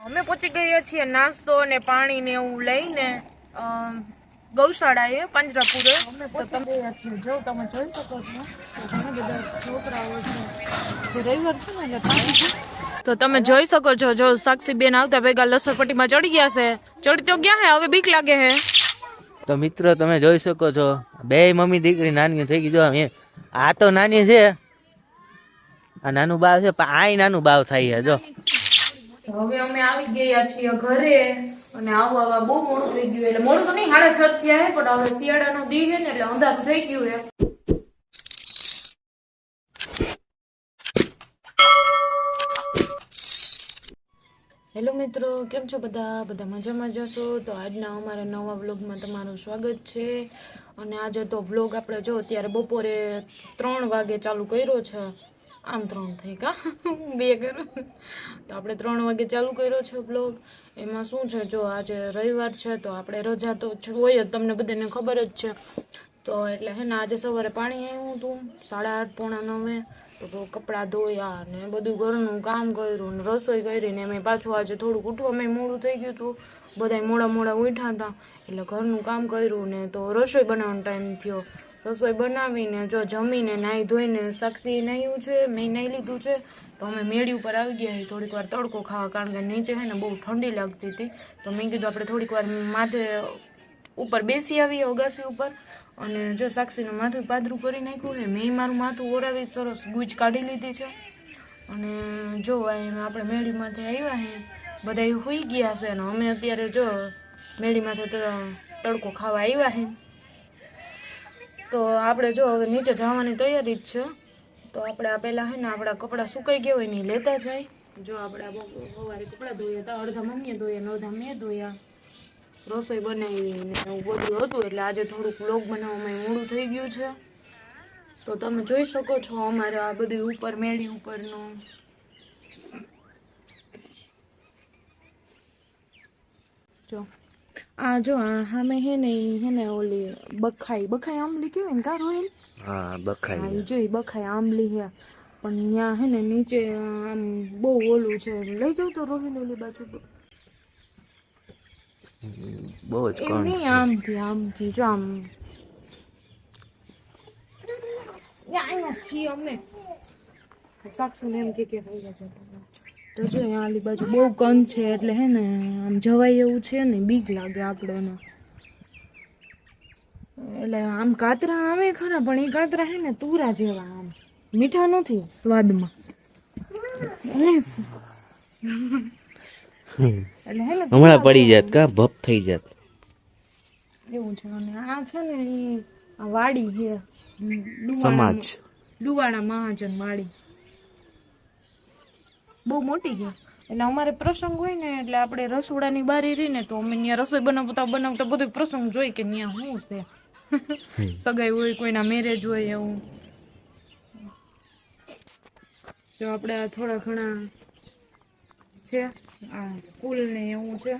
અમે પહોંચી ગયા છીએ નાસ્તો અને પાણી ને એવું લઈને ગૌશાળાએ પાંજરાપુરે. તો તમે જો તમે જોઈ શકો છો ઘણા બધા છોકરાઓ છે, રવિવાર છે ને એટલે તો તમે જોઈ શકો છો. જો સાક્ષી બેન આવતા ભેગા લસરપટ્ટીમાં ચડી ગયા છે. ચડી તો ગયા હે, હવે બીક લાગે હે. તો મિત્રો તમે જોઈ શકો છો બે મમ્મી દીકરી નાની થઈ ગઈ. જો આ તો નાની છે, આ નાનું બાવ છે, પણ આ નાનું બાવ થાય છે. જો હવે અમે આવી ગયા છીએ ઘરે અને આવવા બહુ મોડું થઈ ગયું. એટલે મોડું તો નહીં, 6:30 થયા હે, પણ હવે શિયાળાનો દી છે ને એટલે અંધારું થઈ ગયું છે. હેલો મિત્રો, કેમ છો બધા મજામાં જશો? તો આજના અમારા નવા વ્લોગમાં તમારું સ્વાગત છે. અને આજે તો વ્લોગ આપણે જો અત્યારે બપોરે 3 વાગે ચાલુ કર્યો છે. આમ 3 થઈ કા 2 કરું તો આપણે 3 વાગે ચાલુ કર્યો છે વ્લોગ. એમાં શું છે, જો આજે રવિવાર છે તો આપણે રજા તો હોય જ, તમને બધાને ખબર જ છે. તો એટલે હે ને આજે સવારે પાણી આવ્યું હતું 8:30 પોણા 9. તો કપડાં ધોયા ને બધું ઘરનું કામ કર્યું ને રસોઈ કરીને એમ પાછું આજે થોડુંક ઉઠવામાં મોડું થઈ ગયું હતું. બધા મોડા ઉઠ્યા હતા એટલે ઘરનું કામ કર્યું ને તો રસોઈ બનાવવાનો ટાઈમ થયો. રસોઈ બનાવીને જો જમીને નાહી ધોઈને સાક્ષી નાહ્યું છે, મેં નાહી લીધું છે. તો અમે મેળી ઉપર આવી ગયા થોડીક વાર તડકો ખાવા, કારણ કે નીચે છે ને બહુ ઠંડી લાગતી હતી. તો મેં કીધું આપણે થોડીક વાર માથે ઉપર બેસી આવીએ અગાસી ઉપર. અને જો સાક્ષીનું માથું પાદરું કરી નાખ્યું છે. મેં મારું માથું ઓરાવી સરસ ગુજ કાઢી લીધી છે. અને જો આપણે મેળીમાંથી આવ્યા છે, બધા સૂઈ ગયા છે ને અમે અત્યારે જો મેળીમાંથી તડકો ખાવા આવ્યા છે. તો આપણે જો હવે નીચે જવાની તૈયારી જ છે. તો આપણે આ પહેલાં છે ને આપણા કપડાં સુકાઈ ગયા હોય ને લેતા જાય. જો આપણે સવારે કપડાં ધોયા હતા, અડધા મમ્મીએ ધોયા ને અડધા મેં ધોયા. રસોઈ બનાવી ને એવું બધું હતું એટલે આજે થોડુંક વ્લોગ બનાવવામાં મોડું થઈ ગયું છે. તો તમે જોઈ શકો છો અમારે આ બધું ઉપર મેળી ઉપરનું. જો આ સામે હે ને ઓલી બખાઈ આંબલી કહેવાય ને કા રોહિલ? હા બખાઈ. જો બખાઈ આંબલી હે, પણ ત્યાં હે ને નીચે આમ બહુ ઓલું છે. લઈ જાવ તો રોહિલ ઓલી બાજુ બહુ જ એમ નહીં, આમથી જો આમ અહીંયા છીએ અમે. સાક્ષુને એમ કે થઈ જશે તો જો અહીંયા આલી બાજુ બહુ કંદ છે એટલે હે ને આમ જવાય એવું છે ને બીક લાગે આપણને. એટલે આમ કાતરા આવે ખરા, પણ એ કાતરા હે ને તુરા જેવા, આમ મીઠા નથી સ્વાદમાં. એટલે હે ને હમણાં પડી જાત કા ભપ થઈ જાત એવું છે. અને આ છે ને આ વાડી છે સમાજ ડુવાણા મહાજન વાડી, બહુ મોટી છે. એટલે અમારે પ્રસંગ હોય ને એટલે આપણે રસોડાની બારી રહી ને તો અમે ત્યાં રસોઈ બનાવતા બધો પ્રસંગ જોઈ કે ત્યાં શું છે. સગાઈ હોય, કોઈના મેરેજ હોય એવું. જો આપણે આ થોડા ઘણા છે આ ફૂલ ને એવું છે.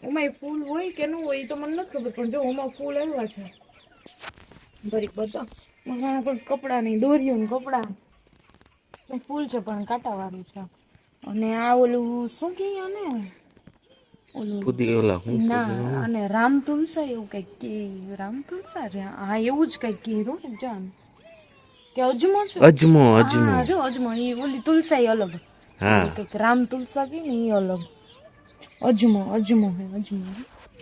ઓમાં ફૂલ હોય કે ન હોય તો મને નથી ખબર, પણ જો ઓમાં ફૂલ આવ્યા છે બરીક બધા. ઘણા પણ કપડા નહીં, દોરીઓ ને કપડા ફૂલ છે પણ કાંટાવાળું છે. અને આ ઓલું શું કે ને ઓલું ના, અને રામ તુલસા એવું કઈક કે, રામ તુલસા છે હા એવું જ કઈક કીધું ને જાન કે અજમો છે. અજમો હા જો અજમો, એ ઓલી તુલસા અલગ. હા કઈક રામ તુલસા કે ને એ અલગ. અજમો હે અજમો.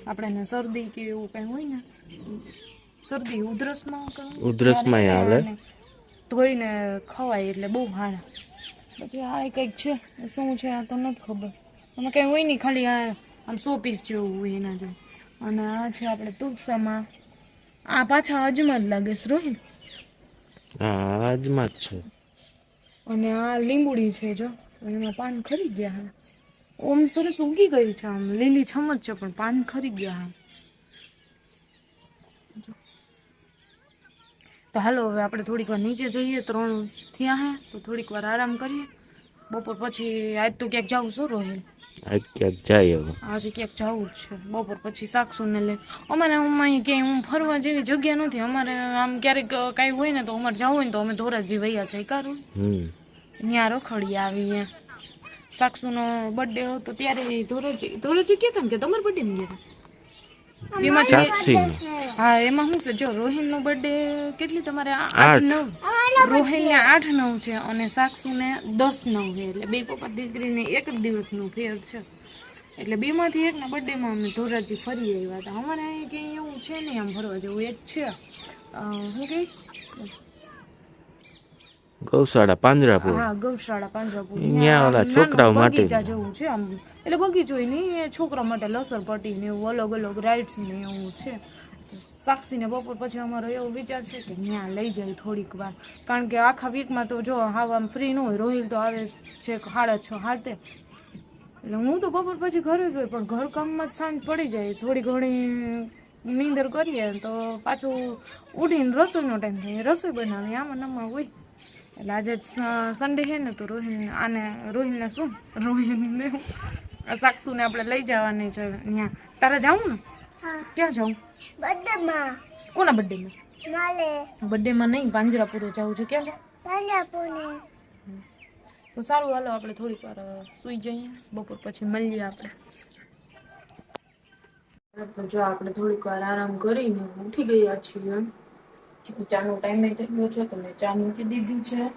આપણે શરદી કે એવું કઈ હોય ને, શરદી ઉધરસમાં આવે ધોઈને ખવાય એટલે બહુ સારા. પછી આ કંઈક છે, શું છે આ તો નથી ખબર. એમાં કંઈ હોય નહીં, ખાલી આ આમ 100 પીસ જેવું હોય એના જો. અને આ છે આપણે તુલસામાં. આ પાછા અજમા જ લાગે છે રોહિલ. હા અજમા જ છે. અને આ લીંબુડી છે જો, એમાં પાન ખરી ગયા હા. ઓમ સરસ ઉગી ગઈ છે, આમ લીલી છમ જ છે પણ પાન ખરી ગયા હા. તો હાલો હવે આપણે થોડીક વાર નીચે જઈએ, 3 થયા હે તો થોડીક વાર આરામ કરીએ. બપોર પછી આજ તો ક્યાંક જાવું છું રોહિલ. આજ ક્યાંક જાય હવે, આજે ક્યાંક જવું જ છે. બપોર પછી સાક્ષુને લે. અમારે અહીં ક્યાંય ફરવા જેવી જગ્યા નથી. અમારે આમ ક્યારેક કાંઈ હોય ને તો અમારે જવું હોય ને તો અમે ધોરાજી વૈયા જાય કારું ત્યાં રખડી આવીએ. સાક્ષુનો બર્થડે હતો ત્યારે ધોરજી કહેતા ને કે તમારો બર્થડે માં ગયા હતા એમાં સાક્ષી હા એમાં શું છે જો રોહિન નો બર્થડે કેટલી તમારે 8-9 રોહિન ને 8-9 છે અને સાક્ષુ ને 10-9 છે એટલે બે પપ્પા દીકરીને એક જ દિવસનો ફેર છે એટલે બે માંથી એક ના બર્થડે માં અમે ધોરાજી ફરી આવ્યા હતા અમારે અહીંયા કઈ એવું છે નહીં આમ ફરવા જેવું એક છે શું કે ગૌશાળા પાંજરાપુર હા ગૌશાળા પાંજરાપુર અહીંયા ઓલા છોકરાઓ માટે બગીચા જેવું છે આમ એટલે બગીચો નહીં એ છોકરા માટે લસરપટ્ટી ને એવું અલગ અલગ રાઇડ્સ ને એવું છે સાક્ષીને બપોર પછી અમારો એવો વિચાર છે કે ત્યાં લઈ જાય થોડીક વાર કારણ કે આખા વીકમાં તો જો હાવ આમ ફ્રી ન હોય રોહિલ તો આવે છે 6:30 એટલે હું તો બપોર પછી ઘરે જ હોય પણ ઘર કામમાં જ સાંજ પડી જાય થોડી ઘણી નીંદર કરીએ તો પાછું ઉઠીને રસોઈનો ટાઈમ થાય રસોઈ બનાવી આમાં નમા હોય એટલે આજે સન્ડે છે ને તો રોહિનને સાક્ષુને આપણે લઈ જવાની છે ત્યાં તારે જવું ને ક્યાં જવું કોના બર્થડેમાં બર્થડેમાં નહીં પાંજરાપુરે જવું છે ક્યાં જાવ તો સારું હાલો આપણે થોડીક વાર સુઈ જઈએ બપોર પછી મળીએ આપણે તો જો આપણે થોડીક વાર આરામ કરીને ઉઠી ગયા છીએ ચાનો ટાઈમ નહીં થઈ ગયો છે તો મેં ચા મૂકી દીધી છે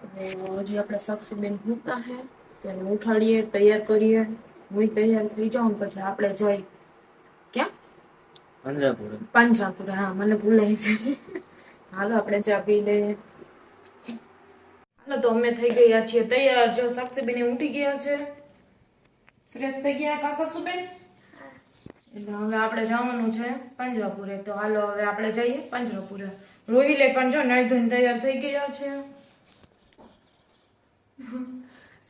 અને હજી આપણે સાક્ષીબેન સૂતા છે તેને ઉઠાડીએ તૈયાર કરીએ હું તૈયાર થઈ જાઉં પછી આપણે જઈ ક્યાં પાંજરાપુરે હા મને ભૂલાય છે હાલો આપણે ચા પી લઈએ હાલો તો અમે થઈ ગયા છીએ તૈયાર જો સાક્ષીબેન ઉઠી ગયા છે ફ્રેશ થઈ ગયા કા સાક્ષીબેન એટલે હવે આપણે જવાનું છે પાંજરાપુરે તો હાલો હવે આપણે જઈએ પાંજરાપુરે રોહિલે પણ જો નાઈ ધોઈને તૈયાર થઈ ગયા છે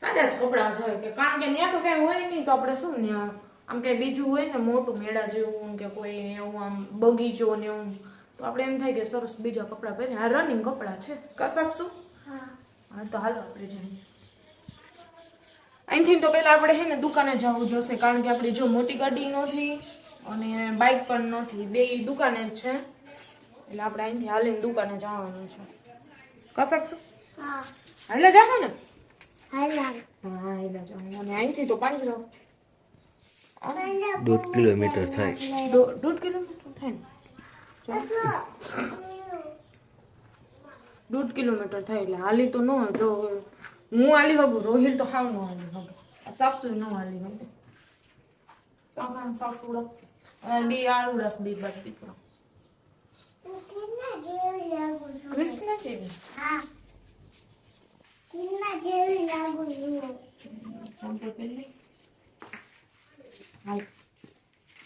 સાદા જ કપડા છે કે કારણ કે ત્યાં તો કઈ હોય નહીં તો આપણે શું ત્યાં આમ કઈ બીજું હોય ને મોટું મેળા જેવું કે કોઈ એવું આમ બગીચો ને એવું તો આપણે એમ થાય કે સરસ બીજા કપડા પહેરીએ આ રનિંગ કપડા છે કસાક શું હા તો હાલો આપણે જઈએ અહીંથી તો પહેલા આપણે છે ને દુકાને જવું જોશે કારણ કે આપણી જો મોટી ગાડી નથી અને બાઇક પણ નથી બે દુકાને જ છે એટલે આપણે અહીંથી હાલીને દુકાને જવાનું છે કસાક શું હાલે જાઓ ને હા હાલે જાઓ અને અહીંથી તો 1.5 કિલોમીટર થાય 1.5 કિલોમીટર થાય ને 1.5 કિલોમીટર થાય એટલે હાલી તો ન જો હું હાલી હગું રોહિલ તો હાવ ન હાલી હગે સાક્ષુ ન હાલી હગે સાક્ષુડા બે આરુડાસ બે બાદ દીકરો કૃષ્ણ જેવી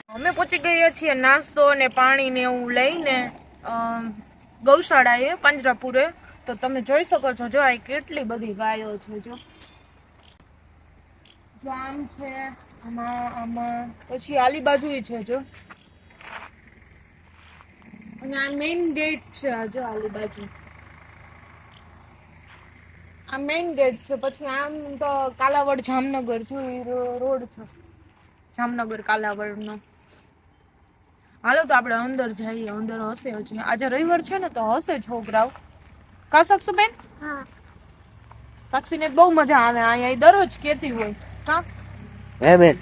અમે પહોંચી ગયા છીએ નાસ્તો અને પાણી ને એવું લઈને ગૌશાળાએ પાંજરાપુરે તો તમે જોઈ શકો છો જો આ કેટલી બધી ગાયો છે જો આમ છે આમાં પછી આલી બાજુ છે જો અને આ મેઇન ગેટ છે આ જો આલી બાજુ આ મેઇન ગેટ છે પછી આમ તો કાલાવડ જામનગર જો રોડ છે જામનગર કાલાવડ નો હાલો તો આપણે અંદર જઈએ અંદર હશે હજી આજે રવિવાર છે ને તો હશે છોકરાઓ કા શકશું બેન સાક્ષીને બહુ મજા આવે અહીંયા દરરોજ કેતી હોય હા હે બેન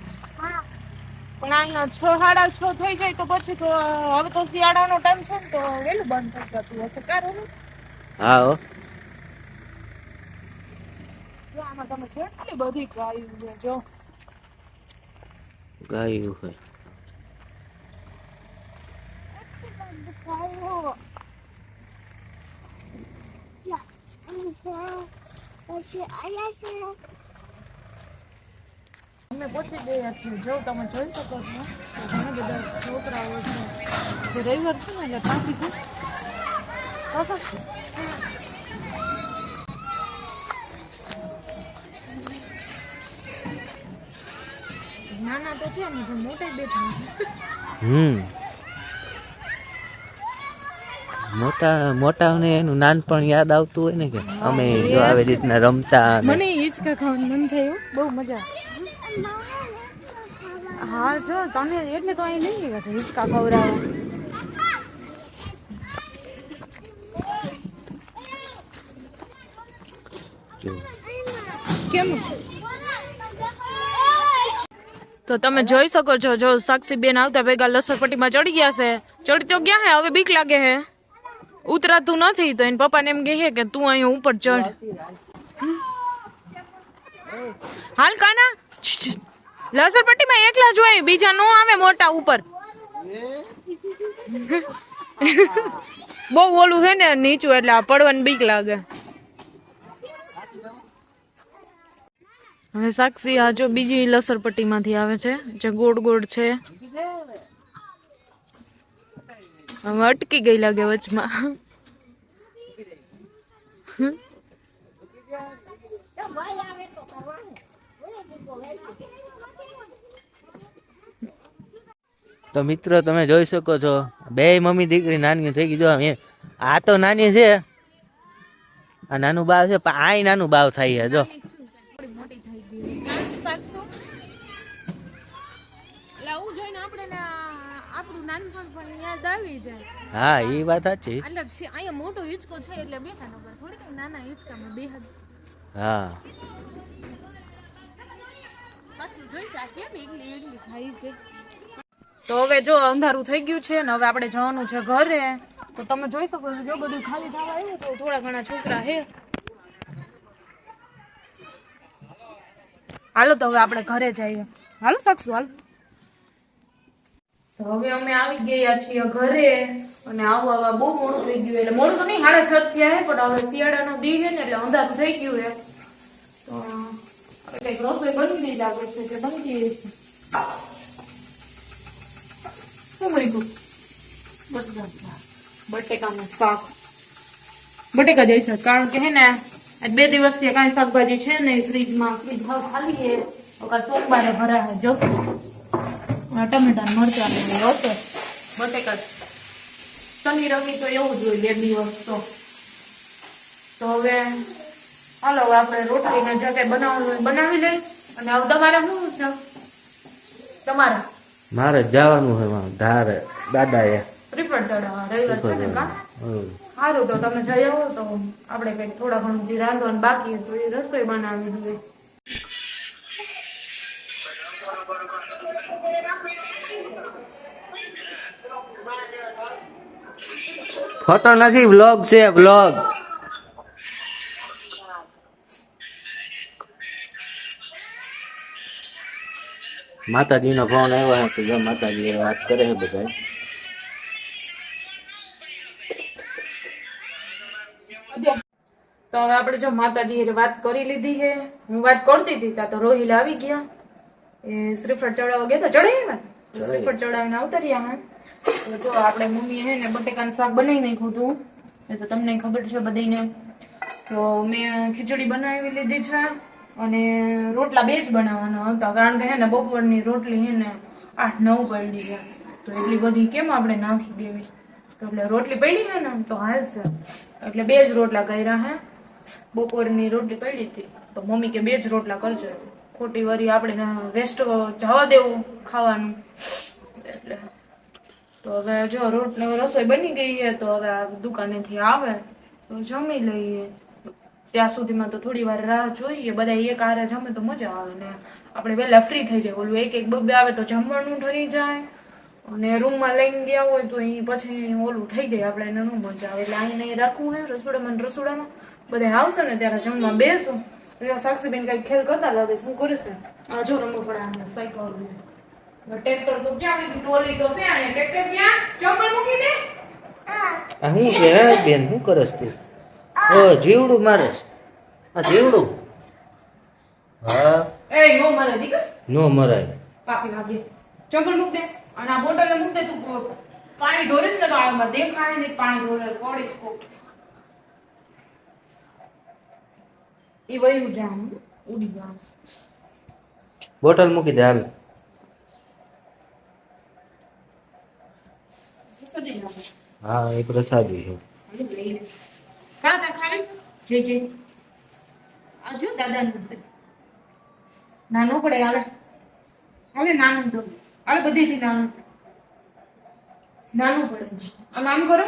પણ અહીંયા 6:30 થઈ જાય તો પછી તો હવે તો શિયાળાનો ટાઈમ છે ને તો વહેલું બંધ થઈ જતું હશે કારણ હા હો આમાં તમે કેટલી બધી ગાયું છે જો ગાયું હોય અમે પહોંચી ગયા છીએ જો તમે જોઈ શકો છો ઘણા બધા છોકરાઓ છે જે રવિવાર છે ને એટલે ટ્રાફિક છે નાના તો છે અમે મોટા બેઠા મોટાને એનું નાનપણ યાદ આવતું હોય ને કે અમે જો આવી રીતના રમતા મને હિંચકા ખાવાનું મન થયું બહુ મજા હા જો તને એટલે તો અહીં લઈ ગયા છે હિંચકા ખવડાવો કેમ તો તમે જોઈ શકો છો, જો સાક્ષી બેન આવતા ભેગા લસરપટ્ટીમાં ચડી ગયા છે. ચડી તો ગયા હે, હવે બીક લાગે હે, ઉતરાતું નથી. તો એને પપ્પાને એમ કહે કે તું અહીંયા ઉપર ચડ. હાલ કાના, લસરપટ્ટીમાં એકલા જ હોય, બીજા નો આવે મોટા ઉપર. બહુ ઓલું છે ને નીચું, એટલે આ પડવાની બીક લાગે. હવે સાક્ષી આ જો બીજી લસરપટ્ટી માંથી આવે છે, જે ગોળ ગોળ છે. હવે અટકી ગઈ લાગે વચમાં. તો મિત્રો તમે જોઈ શકો છો, બે મમ્મી દીકરી નાની થઈ ગઈ. જો આ તો નાની છે, આ નાનું બાવ છે, પણ આ નાનું બાવ થાય છે. જો હા, એ વાત સાચી. અહીંયા મોટો હિંચકો છે એટલે બેઠા નગર, થોડી કઈ નાના હિંચકામાં બેહદ. હા, તો હવે જો અંધારું થઈ ગયું છે ને, હવે આપણે જવાનું છે ઘરે. તો તમે જોઈ શકો છો, જો બધું ખાલી થવા આવ્યું, તો થોડા ઘણા છોકરા હે. હાલો તો હવે આપણે ઘરે જઈએ. હાલો શકશું, હાલો. તો હવે અમે આવી ગયા છીએ ઘરે, અને આવવા બહુ મોડું થઈ ગયું. એટલે મોડું તો નહીં, 6:30 થયા હે, પણ હવે શિયાળાનો દી છે ને એટલે અંધારું થઈ ગયું હે. તો કઈક રસોઈ બની ગઈ લાગે છે કે બનતી છે. શું મળ્યું? બટેકાનું શાક. બટેકા જઈ છે, કારણ કે હે ને આજ 2 દિવસથી કાંઈ શાકભાજી છે ને ફ્રીજમાં, ફ્રીજ ખાલી છે. સોમવારે ભરા જશું. ટમેટા મરચા ને હશે. બટેકા શનિ રવિ તો એવું જ હોય, 2 દિવસ તો હવે હાલો આપણે રોટલીને જે કઈ બનાવવું હોય બનાવી લઈ. અને હવે તમારે શું છે? તમારે મારે જવાનું છે ધારે દાદા એ ત્રિપળ ચડાવવા રવિવાર છે ને કા. સારું, તો તમે જઈ આવો. તો આપણે કઈક થોડા ઘણું જે રાંધવાનું બાકી તો એ રસોઈ બનાવી દઈએ. ફોટો નથી, વ્લોગ છે, વ્લોગ. માતાજીનો ફોન આવ્યો છે, તો માતાજી વાત કરે છે બધા. તો હવે આપણે જો માતાજી વાત કરી લીધી છે. હું વાત કરતી હતી ત્યાં તો રોહિલ આવી ગયા. એ શ્રીફળ ચડાવવા ગયા, ચડાવી શ્રીફળ ચડાવીને આવતા રહ્યા. તો જો આપણે મમ્મી હે ને બટેકાનું શાક બનાવી નાખ્યું હતું, એ તો તમને ખબર છે બધાને. તો મેં ખીચડી બનાવી લીધી છે, અને રોટલા 2 જ બનાવવાના હતા, કારણ કે હે ને બપોરની રોટલી હે ને 8-9 પડી ગયા. તો એટલી બધી કેમ આપણે નાખી દેવી? તો એટલે રોટલી પડી હે ને તો હાલશે, એટલે 2 જ રોટલા કર્યા હે. બપોરની રોટલી પડી હતી તો મમ્મી કે 2 જ રોટલા કરજો, ખોટી વરી આપણે વેસ્ટ જવા દેવું ખાવાનું. એટલે તો હવે જો રસોઈ બની ગઈ છે, તો હવે આ દુકાનેથી આવે તો જમી લઈએ. ત્યાં સુધીમાં તો થોડી વાર રાહ જોઈએ. બધા એક હારે જમે તો મજા આવે ને આપણે વહેલા ફ્રી થઈ જાય. ઓલું 1-1 આવે તો જમવાનું ઠરી જાય, અને રૂમમાં લઈને ગયા હોય તો એ પછી ઓલું થઈ જાય, આપણે એને ન મજા આવે. એટલે અહીં નહીં રાખવું હે રસોડામાં બધા આવશે ને ત્યારે જમવા બેસું. સાક્ષીબેન કઈ ખેલ કરતા લાગે, શું કરે છે? આ જો રમકડા સાયકલ ટ્રેક્ટર તો ક્યાં ટોલી તો છે, અહીંયા ટ્રેક્ટર ક્યાં? ચપ્પલ મૂકી દે. આ શું છે બેન, શું કરસ તું? ઓ જીવડું મારસ, આ જીવડું. હા એ નો મરે દીકર, નો મરાય, પાપ લાગે. ચપ્પલ મૂક દે, અને આ બોટલ મૂક દે. તું પાણી ઢોરીશ ને તો આમાં દેખાય નહીં, પાણી ઢોરે પડીશ કોક. એ વયું જામ ઉડી જામ. બોટલ મૂકી દે હાલ. હા, એ પ્રસાદી છે. કાં ખાવી જે આ જો દાદાનું છે, નાનું પડે. હાલે નાનું તો હાલે, બધીથી નાનું પડે છે. આમ આમ કરો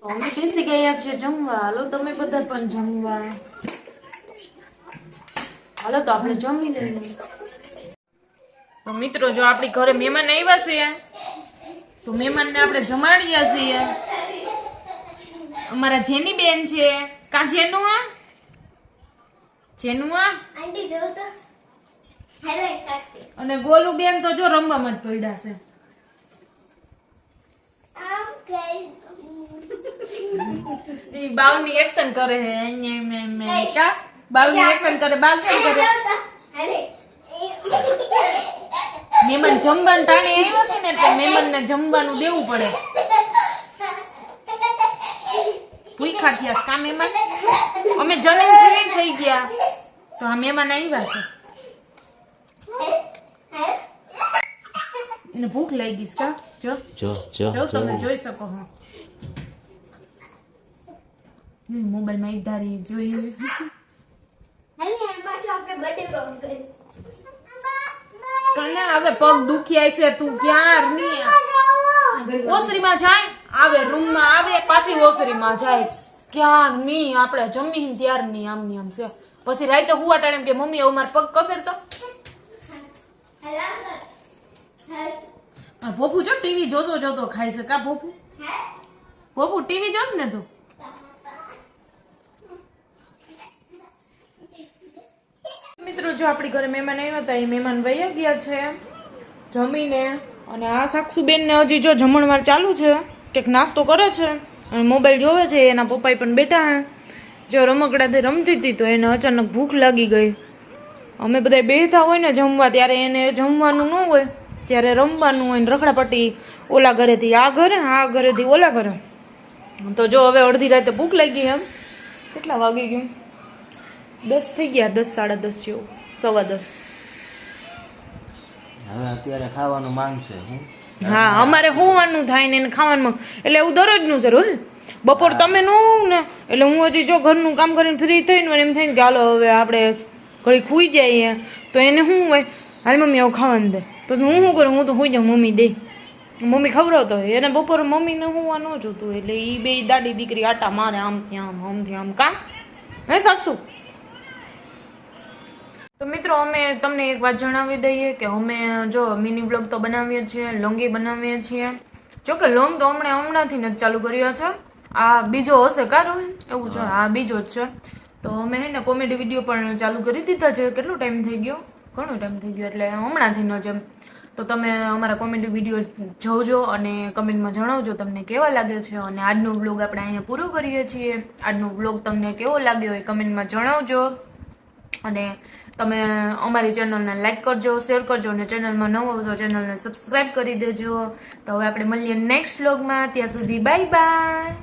અમે બેસી ગયા છે જમવા. હાલો તમે બધા પણ જમવા. હાલો તો આપણે જમી લઈએ. તો મિત્રો જો આપણી ઘરે મહેમાન આવ્યા છે તો મહેમાનને આપણે જમાડ્યા છીએ. અમારા જેની બેન છે. કા જેનુઆ આંટી જો તો હેલો સાક્ષી અને ગોલુ બેન તો જો રમવામાં જ પડ્યા છે. આમ કે ઈ બાવની એક્શન કરે હે. કા બાવની એક્શન કરે. બાવ શું કરે? હેલે મહેમાન જમવાનું ટાણે આવ્યા છે ને એટલે મહેમાનને જમવાનું દેવું પડે. ભૂખ્યા થયા કા મહેમાન? અમે જમીન ફ્રી થઈ ગયા તો આ મહેમાન આવ્યા છે. એને ભૂખ લાગી છે કા? જો જો તમે જોઈ શકો છો. મોબાઈલમાં એક ધારી જોઈ. હેલે એમાં જો આપણે બર્થડે બોમ્બ કરી કને હવે પગ દુખ્યા છે તું ક્યાં ની ઓસરીમાં જાય આવે રૂમમાં આવે પાછી ઓસરીમાં જાય ક્યાં ની આપણે જમી ત્યાર ની આમ ની આમ છે. પછી રાતે હુવા ટાણે કે મમ્મી હવે મારા પગ કસર તો હેલો હેલ ભોપુ જો ટીવી જોતો જોતો ખાય છે કા ભોપુ? ભોપુ ટીવી જોશ ને તું? મિત્રો જો આપણી ઘરે મહેમાન આવ્યા હતા એ મહેમાન વયા ગયા છે જમીને. અને આ સાક્ષુબેન ને હજી જો જમણવાર ચાલુ છે. કંઈક નાસ્તો કરે છે અને મોબાઈલ જોવે છે. એના પપ્પા પણ બેઠા હે. જો રમકડાથી રમતી હતી તો એને અચાનક ભૂખ લાગી ગઈ. અમે બધા બેઠા હોય ને જમવા ત્યારે એને જમવાનું ન હોય ત્યારે રમવાનું હોય ને રખડાપટ્ટી ઓલા ઘરેથી આ ઘરે આ ઘરેથી ઓલા ઘરે. તો જો હવે અડધી રાતે ભૂખ લાગી એમ. કેટલા વાગી ગયું? 10 થઈ ગયા. 10 સાડા 10 જેવું 10:15. હવે અત્યારે ખાવાનું માંગશે હું હા અમારે હોવાનું થાય ને એને ખાવાનું એટલે એવું દરરોજનું છે રોજ. બપોર તમે ન હોવ ને એટલે હું હજી જો ઘરનું કામ કરીને ફ્રી થઈને એમ થાય ને કે હાલો હવે આપણે ઘડી ખુઈ જઈએ તો એને શું હોય હાલ મમ્મી આવું ખાવાનું દે. પછી હું શું કરું? હું તો હોઈ જાઉં મમ્મી દે. મમ્મી ખવડાવતો હોય એને બપોર મમ્મીને હોવા ન જોતું એટલે એ બે દાદી દીકરી આટા મારે આમથી આમ આમથી આમ. કા હે સાક્ષુ? તો મિત્રો અમે તમને એક વાત જણાવી દઈએ કે અમે જો મિની બ્લોગ તો બનાવીએ છીએ, લોંગી બનાવીએ છીએ. જો કે લોંગ તો હમણાંથી જ ચાલુ કર્યો છે. આ બીજો હશે કારો એવું છે. આ બીજો જ છે. તો અમે હે ને કોમેડી વિડીયો પણ ચાલુ કરી દીધા છે. કેટલો ટાઈમ થઈ ગયો? ઘણો ટાઈમ થઈ ગયો એટલે હમણાંથી ન જેમ. તો તમે અમારા કોમેડી વિડીયો જોજો અને કમેન્ટમાં જણાવજો તમને કેવા લાગે છે. અને આજનો વ્લોગ આપણે અહીંયા પૂરો કરીએ છીએ. આજનો વ્લોગ તમને કેવો લાગ્યો એ કમેન્ટમાં જણાવજો. અને તમે અમારી ચેનલને લાઈક કરજો, શેર કરજો અને ચેનલમાં નવો હો તો ચેનલને સબસ્ક્રાઈબ કરી દેજો. તો હવે આપણે મળીએ નેક્સ્ટ વ્લોગમાં. ત્યાં સુધી બાય બાય.